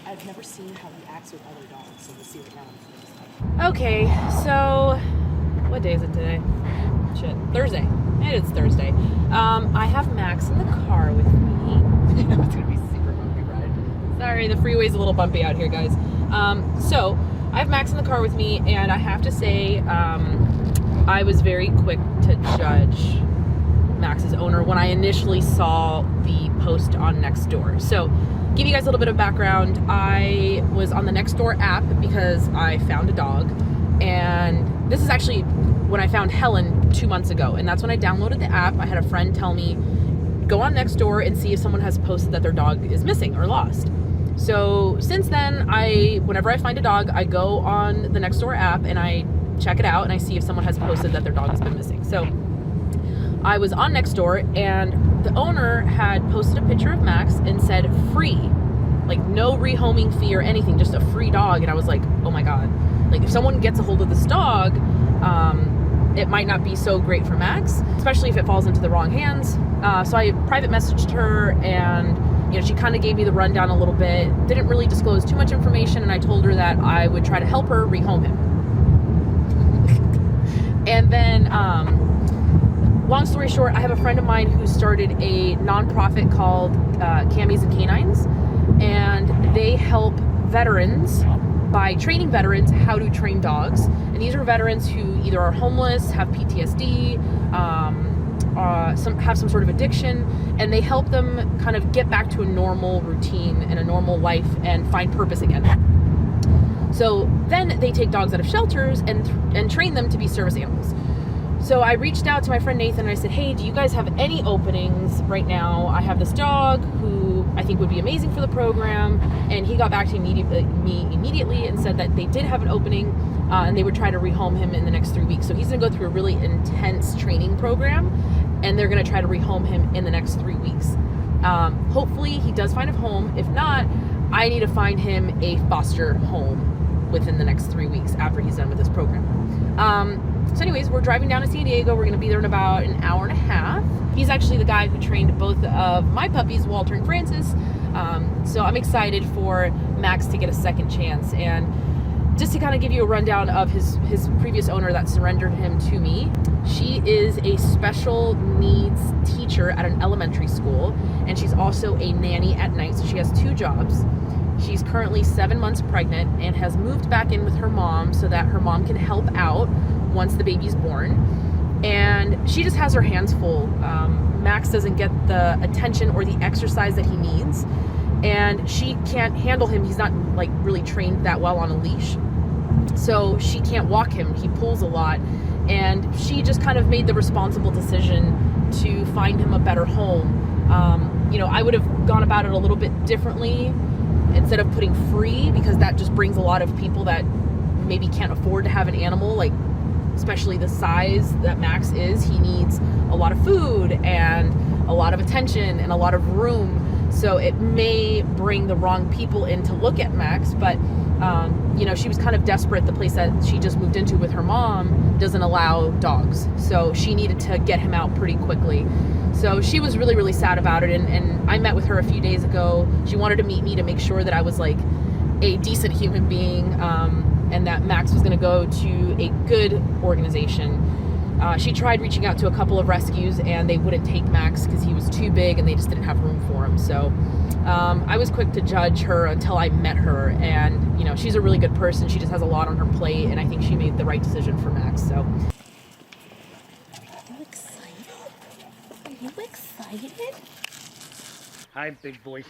I've never seen how he acts with other dogs, so we'll see what now. Okay, so what day is it today? Shit, Thursday. It's Thursday. I have Max in the car with me. It's gonna be a super bumpy ride. Sorry, the freeway's a little bumpy out here, guys. So I have Max in the car with me, and I have to say, I was very quick to judge Max's owner when I initially saw the post on NextDoor. So, give you guys a little bit of background. I was on the NextDoor app because I found a dog, and this is actually when I found Helen 2 months ago, and that's when I downloaded the app. I had a friend tell me, go on NextDoor and see if someone has posted that their dog is missing or lost. So since then, whenever I find a dog, I go on the NextDoor app and I check it out and I see if someone has posted that their dog has been missing. So I was on NextDoor and the owner had posted a picture of Max and said free, like no rehoming fee or anything, just a free dog. And I was like, oh my God, like if someone gets a hold of this dog, it might not be so great for Max, especially if it falls into the wrong hands. So I private messaged her, and she kind of gave me the rundown a little bit, didn't really disclose too much information, and I told her that I would try to help her rehome him. And then, long story short, I have a friend of mine who started a nonprofit called Cammies and Canines, and they help veterans by training veterans how to train dogs. And these are veterans who either are homeless, have PTSD, have some sort of addiction, and they help them kind of get back to a normal routine and a normal life and find purpose again. So then they take dogs out of shelters and train them to be service animals. So I reached out to my friend Nathan and I said, hey, do you guys have any openings right now? I have this dog who I think would be amazing for the program. And he got back to me immediately and said that they did have an opening and they would try to rehome him in the next 3 weeks. So he's gonna go through a really intense training program and they're gonna try to rehome him in the next 3 weeks. Hopefully he does find a home. If not, I need to find him a foster home within the next 3 weeks after he's done with this program. So anyways, we're driving down to San Diego. We're gonna be there in about an hour and a half. He's actually the guy who trained both of my puppies, Walter and Francis. So I'm excited for Max to get a second chance. And just to kind of give you a rundown of his previous owner that surrendered him to me, she is a special needs teacher at an elementary school, and she's also a nanny at night, so she has 2 jobs. She's currently 7 months pregnant and has moved back in with her mom so that her mom can help out once the baby's born. And she just has her hands full. Max doesn't get the attention or the exercise that he needs, and she can't handle him. He's not like really trained that well on a leash, so she can't walk him. He pulls a lot, and she just kind of made the responsible decision to find him a better home. I would have gone about it a little bit differently instead of putting free, because that just brings a lot of people that maybe can't afford to have an animal, like especially the size that Max is. He needs a lot of food and a lot of attention and a lot of room. So it may bring the wrong people in to look at Max, but she was kind of desperate. The place that she just moved into with her mom doesn't allow dogs, so she needed to get him out pretty quickly. So she was really, really sad about it, and I met with her a few days ago. She wanted to meet me to make sure that I was like a decent human being, and that Max was going to go to a good organization. She tried reaching out to a couple of rescues, and they wouldn't take Max because he was too big and they just didn't have room for him. So I was quick to judge her until I met her, and she's a really good person. She just has a lot on her plate, and I think she made the right decision for Max. So. Are you excited? Are you excited? Hi, big boy.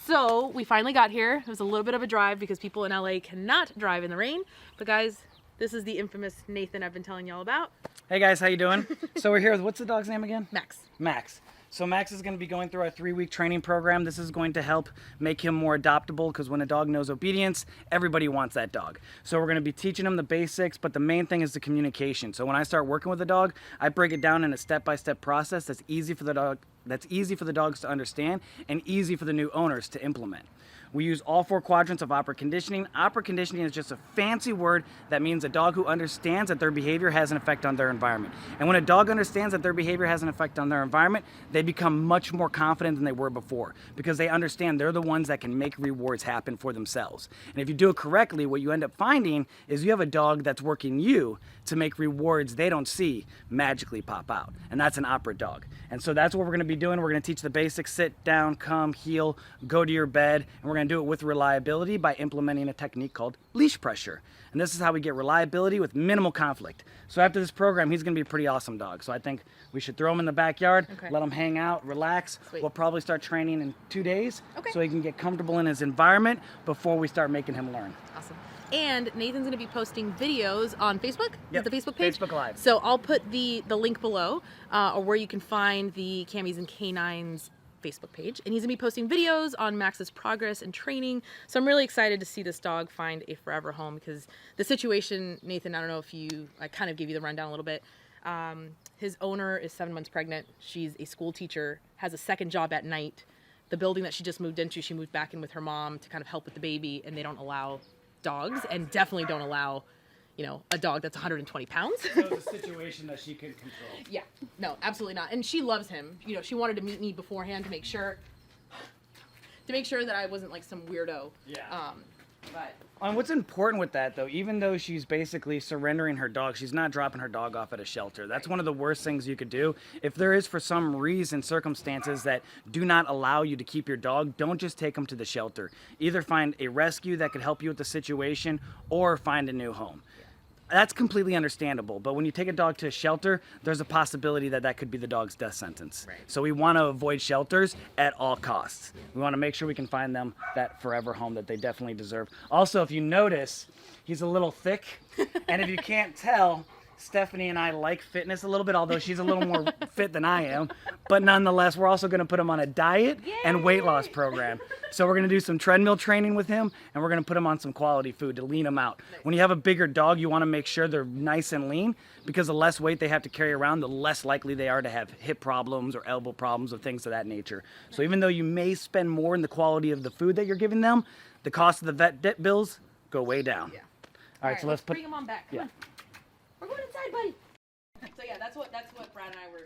So we finally got here. It was a little bit of a drive because people in LA cannot drive in the rain. But guys, this is the infamous Nathan I've been telling y'all about. Hey guys, how you doing? So we're here with, what's the dog's name again? Max. Max. So Max is going to be going through our 3-week training program. This is going to help make him more adoptable, because when a dog knows obedience, everybody wants that dog. So we're going to be teaching him the basics, but the main thing is the communication. So when I start working with a dog, I break it down in a step-by-step process that's easy for the dog, that's easy for the dogs to understand and easy for the new owners to implement. We use all 4 quadrants of operant conditioning. Operant conditioning is just a fancy word that means a dog who understands that their behavior has an effect on their environment. And when a dog understands that their behavior has an effect on their environment, they become much more confident than they were before, because they understand they're the ones that can make rewards happen for themselves. And if you do it correctly, what you end up finding is you have a dog that's working you to make rewards they don't see magically pop out. And that's an operant dog. And so that's what we're going to be doing. We're going to teach the basics: sit down, come, heel, go to your bed. And we're going to do it with reliability by implementing a technique called leash pressure. And this is how we get reliability with minimal conflict. So after this program, he's going to be a pretty awesome dog. So I think we should throw him in the backyard, let him hang out, relax. Sweet. We'll probably start training in 2 days, Okay. so he can get comfortable in his environment before we start making him learn. Awesome. And Nathan's going to be posting videos on Facebook. Yep. The Facebook page. Facebook Live. So I'll put the link below, or where you can find the Cammies and Canines Facebook page. And he's going to be posting videos on Max's progress and training. So I'm really excited to see this dog find a forever home, because the situation, Nathan, I don't know if I kind of gave you the rundown a little bit. His owner is 7 months pregnant. She's a school teacher, has a second job at night. The building that she just moved into, she moved back in with her mom to kind of help with the baby, and they don't allow dogs, and definitely don't allow, a dog that's 120 pounds. So it's a situation that she could control. Yeah, no, absolutely not. And she loves him. She wanted to meet me beforehand to make sure that I wasn't like some weirdo. Yeah. But And what's important with that, though, even though she's basically surrendering her dog, she's not dropping her dog off at a shelter. That's one of the worst things you could do. If there is, for some reason, circumstances that do not allow you to keep your dog, don't just take them to the shelter. Either find a rescue that could help you with the situation, or find a new home. That's completely understandable, but when you take a dog to a shelter, there's a possibility that could be the dog's death sentence. Right. So we want to avoid shelters at all costs. We want to make sure we can find them that forever home that they definitely deserve. Also, if you notice, he's a little thick, and if you can't tell, Stephanie and I like fitness a little bit, although she's a little more fit than I am. But nonetheless, we're also going to put him on a diet and weight loss program. So we're going to do some treadmill training with him, and we're going to put him on some quality food to lean him out. When you have a bigger dog, you want to make sure they're nice and lean, because the less weight they have to carry around, the less likely they are to have hip problems or elbow problems or things of that nature. So even though you may spend more in the quality of the food that you're giving them, the cost of the vet bills go way down. yeah. All right, so let's bring him on back. Come Yeah. on. We're going inside, buddy. So yeah, that's what Brad and I were.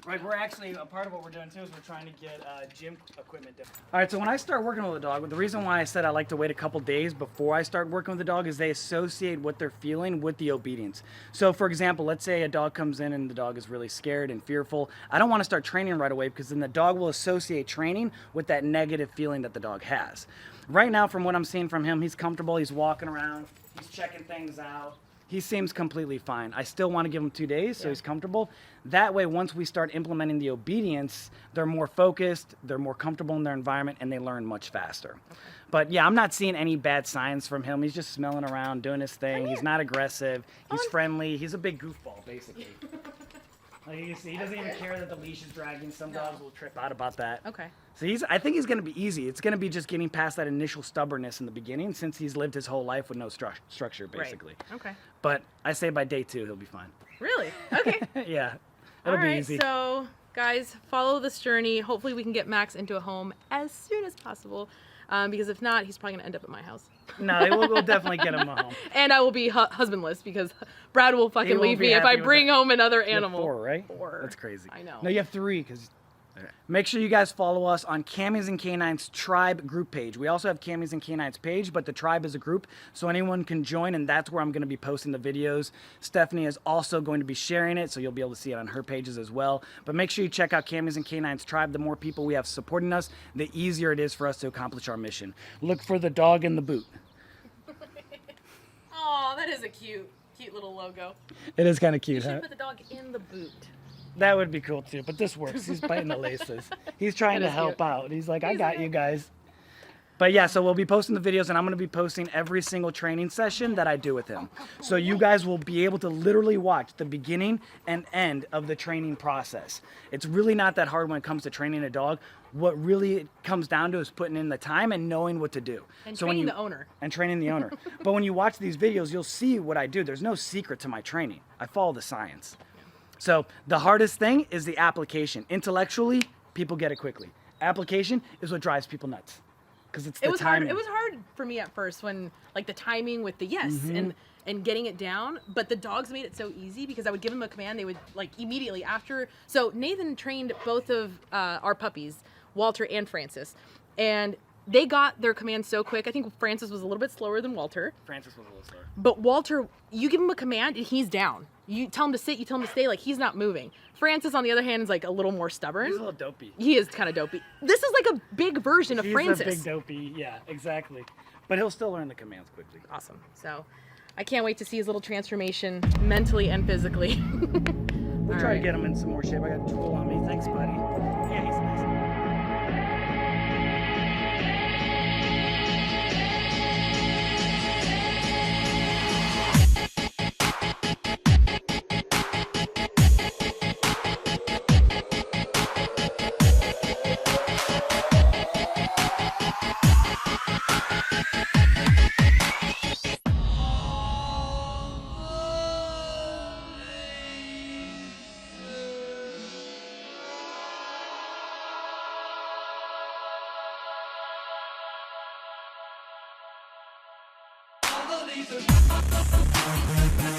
Right, we're actually, a part of what we're doing too is we're trying to get gym equipment. All right, so when I start working with a dog, the reason why I said I like to wait a couple days before I start working with the dog is they associate what they're feeling with the obedience. So for example, let's say a dog comes in and the dog is really scared and fearful. I don't want to start training right away, because then the dog will associate training with that negative feeling that the dog has. Right now, from what I'm seeing from him, he's comfortable, he's walking around, he's checking things out. He seems completely fine. I still want to give him 2 days so he's comfortable. That way, once we start implementing the obedience, they're more focused, they're more comfortable in their environment, and they learn much faster. Okay. But yeah, I'm not seeing any bad signs from him. He's just smelling around, doing his thing. He's not aggressive. He's friendly. He's a big goofball, basically. Like you see, he doesn't even care that the leash is dragging. Some dogs will trip out about that. Okay. So I think he's going to be easy. It's going to be just getting past that initial stubbornness in the beginning, since he's lived his whole life with no structure, basically. Right. Okay. But I say by day 2, he'll be fine. Really? Okay. Yeah, it'll be easy. So guys, follow this journey. Hopefully we can get Max into a home as soon as possible, because if not, he's probably going to end up at my house. No, we'll definitely get him a home. And I will be husbandless, because Brad will fucking won't leave be me if I happy with bring that. home another You have animal. 4, right? 4. That's crazy. I know. No, you have 3, because... Make sure you guys follow us on Cammies and Canines Tribe group page. We also have Cammies and Canines page, but the Tribe is a group, so anyone can join, and that's where I'm going to be posting the videos. Stephanie is also going to be sharing it, so you'll be able to see it on her pages as well. But make sure you check out Cammies and Canines Tribe. The more people we have supporting us, the easier it is for us to accomplish our mission. Look for the dog in the boot. Oh, that is a cute little logo. It is kind of You cute, should huh? put the dog in the boot. That would be cool too, but this works. He's biting the laces. He's trying That to is help cute. out. He's like, I He's got like- you guys. But yeah, so we'll be posting the videos, and I'm going to be posting every single training session that I do with him. So you guys will be able to literally watch the beginning and end of the training process. It's really not that hard when it comes to training a dog. What really it comes down to is putting in the time and knowing what to do. And So when training you- the owner. And training the owner. But when you watch these videos, you'll see what I do. There's no secret to my training. I follow the science. So the hardest thing is the application. Intellectually, people get it quickly. Application is what drives people nuts. because it's the It was timing. hard. It was hard for me at first when like the timing with the yes and getting it down. But the dogs made it so easy because I would give them a command. They would like immediately after. So Nathan trained both of our puppies, Walter and Francis, and they got their commands so quick. I think Francis was a little bit slower than Walter. Francis was a little slower. But Walter, you give him a command and he's down. You tell him to sit, you tell him to stay, like he's not moving. Francis, on the other hand, is like a little more stubborn. He's a little dopey. He is kind of dopey. This is like a big version of Francis. He's a big dopey, yeah, exactly. But he'll still learn the commands quickly. Awesome. So I can't wait to see his little transformation mentally and physically. We'll try to get him in some more shape. I got a tool on me. Thanks, buddy. Yeah, he's nice. I believe